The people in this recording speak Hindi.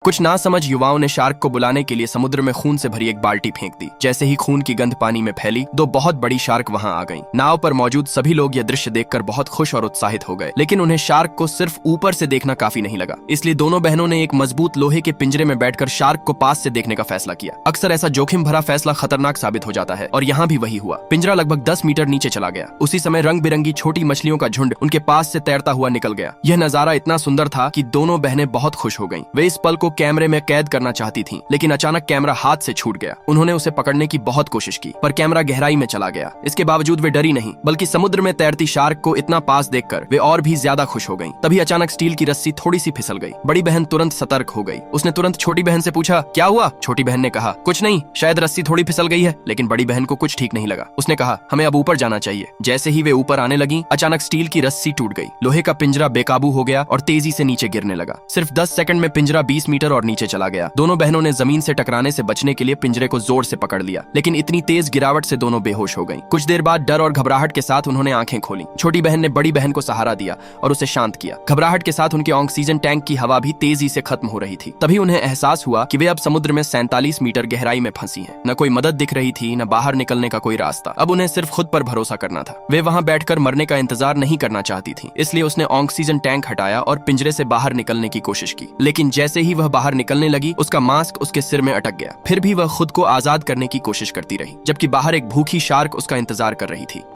कुछ नासमझ युवाओं ने शार्क को बुलाने के लिए समुद्र में खून से भरी एक बाल्टी फेंक दी। जैसे ही खून की गंध पानी में फैली, दो बहुत बड़ी शार्क वहां आ गईं। नाव पर मौजूद सभी लोग यह दृश्य देखकर बहुत खुश और उत्साहित हो गए, लेकिन उन्हें शार्क को सिर्फ ऊपर से देखना काफी नहीं लगा। इसलिए दोनों बहनों ने एक मजबूत लोहे के पिंजरे में बैठकर शार्क को पास से देखने का फैसला किया। अक्सर ऐसा जोखिम भरा फैसला खतरनाक साबित हो जाता है, और यहाँ भी वही हुआ। पिंजरा लगभग 10 मीटर नीचे चला गया। उसी समय रंग बिरंगी छोटी मछलियों का झुंड उनके पास से तैरता हुआ निकल गया। यह नजारा इतना सुंदर था कि दोनों बहनें बहुत खुश हो गईं। वे इस पल को कैमरे में कैद करना चाहती थीं, लेकिन अचानक कैमरा हाथ से छूट गया। उन्होंने उसे पकड़ने की बहुत कोशिश की, पर कैमरा गहराई में चला गया। इसके बावजूद वे डरी नहीं, बल्कि समुद्र में तैरती शार्क को इतना पास देखकर वे और भी ज्यादा खुश हो गईं। तभी अचानक स्टील की रस्सी थोड़ी सी फिसल गई। बड़ी बहन तुरंत सतर्क हो गई। उसने तुरंत छोटी बहन से पूछा, क्या हुआ? छोटी बहन ने कहा, कुछ नहीं, शायद रस्सी थोड़ी फिसल गई है। लेकिन बड़ी बहन को कुछ ठीक नहीं लगा। उसने कहा, हमें अब ऊपर जाना चाहिए। जैसे ही वे ऊपर आने लगी, अचानक स्टील की रस्सी टूट गई। लोहे का पिंजरा बेकाबू हो गया और तेजी से नीचे गिरने लगा। सिर्फ 10 सेकंड में पिंजरा 20 मीटर और नीचे चला गया। दोनों बहनों ने जमीन से टकराने से बचने के लिए पिंजरे को जोर से पकड़ लिया, लेकिन इतनी तेज गिरावट से दोनों बेहोश हो गईं। कुछ देर बाद डर और घबराहट के साथ उन्होंने आंखें खोली। छोटी बहन ने बड़ी बहन को सहारा दिया और उसे शांत किया। घबराहट के साथ उनके ऑक्सीजन टैंक की हवा भी तेजी से खत्म हो रही थी। तभी उन्हें एहसास हुआ कि वे अब समुद्र में 47 मीटर गहराई में फंसी हैं। न कोई मदद दिख रही थी, न बाहर निकलने का कोई रास्ता। अब उन्हें सिर्फ खुद पर भरोसा करना था। वे वहां बैठकर मरने का इंतजार नहीं करना चाहती थी, इसलिए उसने ऑक्सीजन टैंक हटाया और पिंजरे से बाहर निकलने की कोशिश की। लेकिन जैसे ही वह बाहर निकलने लगी, उसका मास्क उसके सिर में अटक गया। फिर भी वह खुद को आजाद करने की कोशिश करती रही, जबकि बाहर एक भूखी शार्क उसका इंतजार कर रही थी।